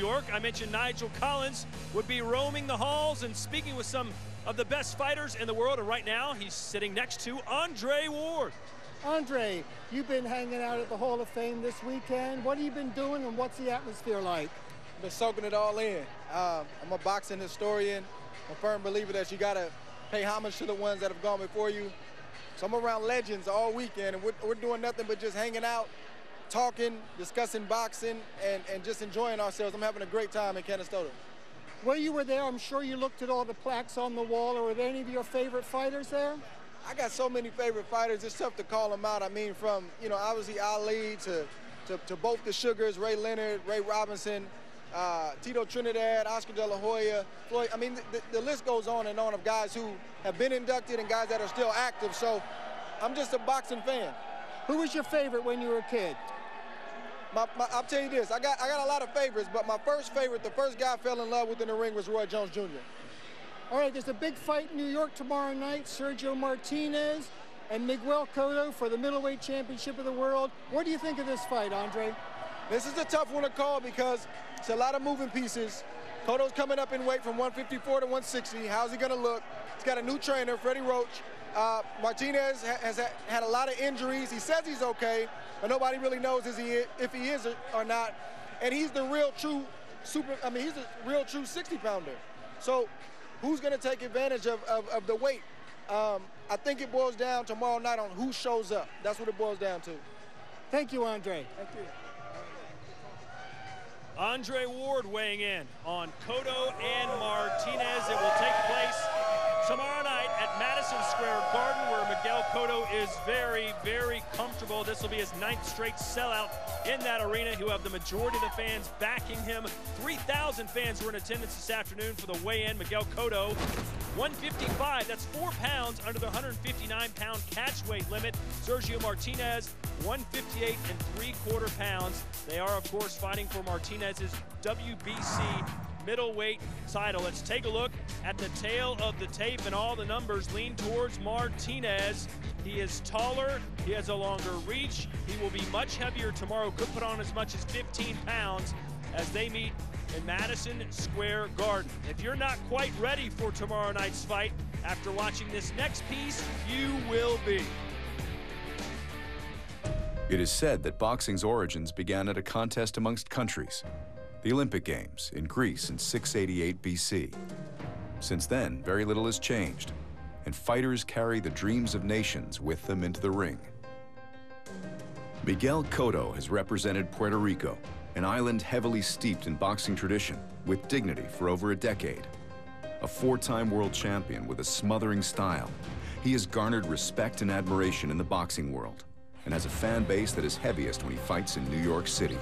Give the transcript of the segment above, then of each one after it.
York. I mentioned Nigel Collins would be roaming the halls and speaking with some of the best fighters in the world. And right now, he's sitting next to Andre Ward. Andre, you've been hanging out at the Hall of Fame this weekend. What have you been doing, and what's the atmosphere like? I've been soaking it all in. I'm a boxing historian. I'm a firm believer that you got to pay homage to the ones that have gone before you. So I'm around legends all weekend, and we're doing nothing but just hanging out, talking, discussing boxing, and just enjoying ourselves. I'm having a great time in Canastota. Well, you were there. I'm sure you looked at all the plaques on the wall. Or were there any of your favorite fighters there? I got so many favorite fighters, it's tough to call them out. I mean, from, obviously Ali to both the Sugars, Ray Leonard, Ray Robinson, Tito Trinidad, Oscar De La Hoya, Floyd. I mean, the list goes on and on of guys who have been inducted and guys that are still active. So I'm just a boxing fan. Who was your favorite when you were a kid? I'll tell you this, I got a lot of favorites, but my first favorite, the first guy I fell in love with in the ring was Roy Jones Jr. All right, there's a big fight in New York tomorrow night. Sergio Martinez and Miguel Cotto for the middleweight championship of the world. What do you think of this fight, Andre? This is a tough one to call because it's a lot of moving pieces. Cotto's coming up in weight from 154 to 160. How's he gonna look? He's got a new trainer, Freddie Roach. Martinez has had a lot of injuries. He says he's okay, but nobody really knows if he is or not. And he's the real true he's a real true 60-pounder. So who's gonna take advantage of the weight? I think it boils down tomorrow night on who shows up. That's what it boils down to. Thank you, Andre. Thank you. Andre Ward weighing in on Cotto and Martinez. It will take place tomorrow night at Madison Square Garden, where Miguel Cotto is very, very comfortable. This will be his 9th straight sellout in that arena. He'll have the majority of the fans backing him. 3,000 fans were in attendance this afternoon for the weigh-in. Miguel Cotto, 155, that's 4 pounds under the 159-pound catch weight limit. Sergio Martinez, 158 3/4 pounds. They are, of course, fighting for Martinez's WBC middleweight title. Let's take a look at the tail of the tape, and all the numbers lean towards Martinez. He is taller, he has a longer reach, he will be much heavier tomorrow, could put on as much as 15 pounds as they meet in Madison Square Garden. If you're not quite ready for tomorrow night's fight, after watching this next piece, you will be. It is said that boxing's origins began at a contest amongst countries, the Olympic Games in Greece in 688 BC. Since then, very little has changed, and fighters carry the dreams of nations with them into the ring. Miguel Cotto has represented Puerto Rico, an island heavily steeped in boxing tradition, with dignity for over a decade. A 4-time world champion with a smothering style, he has garnered respect and admiration in the boxing world, and has a fan base that is heaviest when he fights in New York City.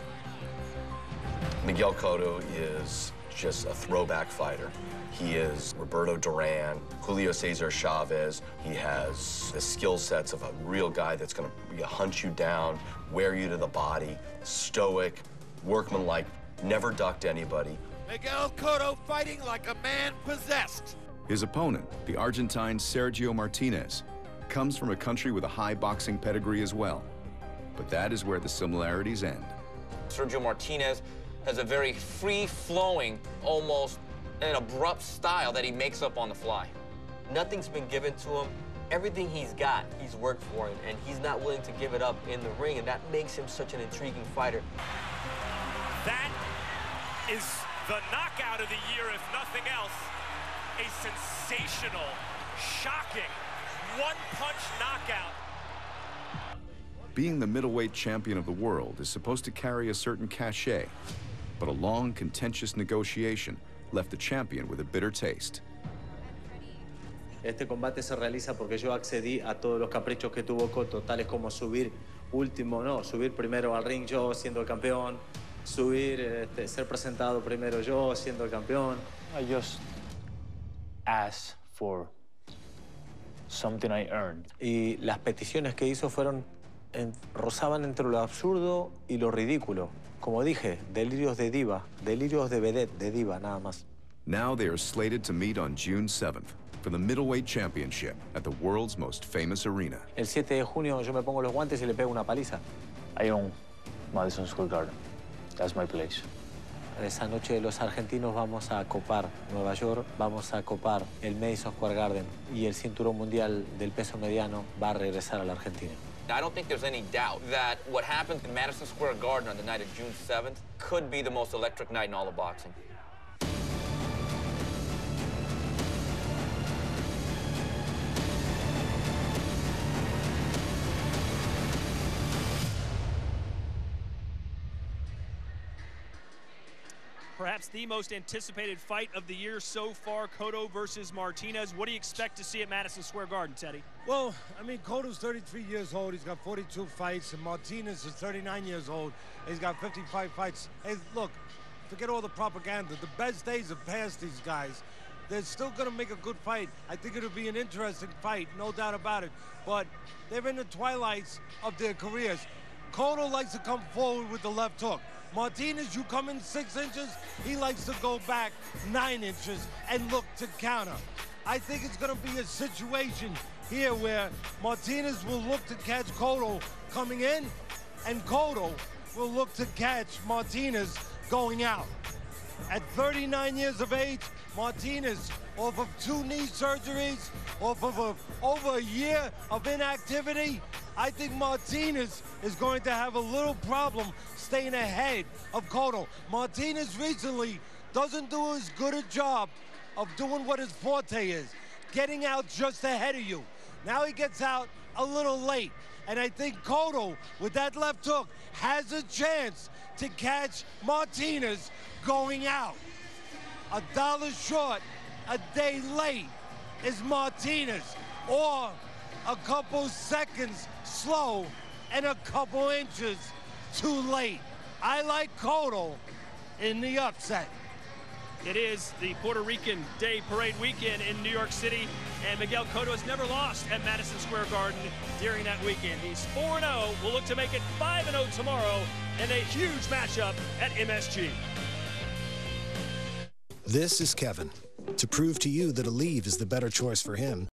Miguel Cotto is just a throwback fighter. He is Roberto Duran, Julio Cesar Chavez. He has the skill sets of a real guy that's going to hunt you down, wear you to the body, stoic, workmanlike, never ducked anybody. Miguel Cotto fighting like a man possessed. His opponent, the Argentine Sergio Martinez, comes from a country with a high boxing pedigree as well. But that is where the similarities end. Sergio Martinez has a very free-flowing, almost an abrupt style that he makes up on the fly. Nothing's been given to him. Everything he's got, he's worked for it, and he's not willing to give it up in the ring, and that makes him such an intriguing fighter. That is the knockout of the year, if nothing else. A sensational, shocking, one-punch knockout. Being the middleweight champion of the world is supposed to carry a certain cachet, but a long, contentious negotiation left the champion with a bitter taste. Este combate se realiza porque yo accedí a todos los caprichos que tuvo Cotto, tales como subir subir primero al ring yo siendo el campeón, subir, ser presentado primero yo siendo el campeón. I just asked for something I earned. Y las peticiones que hizo rozaban entre lo absurdo y lo ridículo. Como dije, delirios de diva, delirios de vedette, de diva, nada más. Now they are slated to meet on June 7th for the middleweight championship at the world's most famous arena. El 7 de junio yo me pongo los guantes y le pego una paliza. I own Madison Square Garden. That's my place. That's my place. That's my place. esa noche los argentinos vamos a copar Nueva York, vamos a copar el Madison Square Garden y el cinturón mundial del peso mediano va a regresar a la Argentina. I don't think there's any doubt that what happened in Madison Square Garden on the night of June 7th could be the most electric night in all of boxing. Perhaps the most anticipated fight of the year so far, Cotto versus Martinez. What do you expect to see at Madison Square Garden, Teddy? Well, I mean, Cotto's 33 years old. He's got 42 fights. And Martinez is 39 years old. He's got 55 fights. Hey, look, forget all the propaganda. The best days have passed these guys. They're still going to make a good fight. I think it'll be an interesting fight, no doubt about it. But they're in the twilights of their careers. Cotto likes to come forward with the left hook. Martinez, you come in 6 inches, he likes to go back 9 inches and look to counter. I think it's going to be a situation here where Martinez will look to catch Cotto coming in, and Cotto will look to catch Martinez going out. At 39 years of age, Martinez, off of 2 knee surgeries, off of over a year of inactivity, I think Martinez is going to have a little problem staying ahead of Cotto. Martinez recently doesn't do as good a job of doing what his forte is, getting out just ahead of you. Now he gets out a little late, and I think Cotto, with that left hook, has a chance to catch Martinez going out. $1 short, a day late is Martinez, or a couple seconds slow and a couple inches too late. I like Cotto in the upset. It is the Puerto Rican Day Parade weekend in New York City, and Miguel Cotto has never lost at Madison Square Garden during that weekend. He's 4-0, will look to make it 5-0 tomorrow in a huge matchup at MSG. This is Kevin. To prove to you that Aleve is the better choice for him,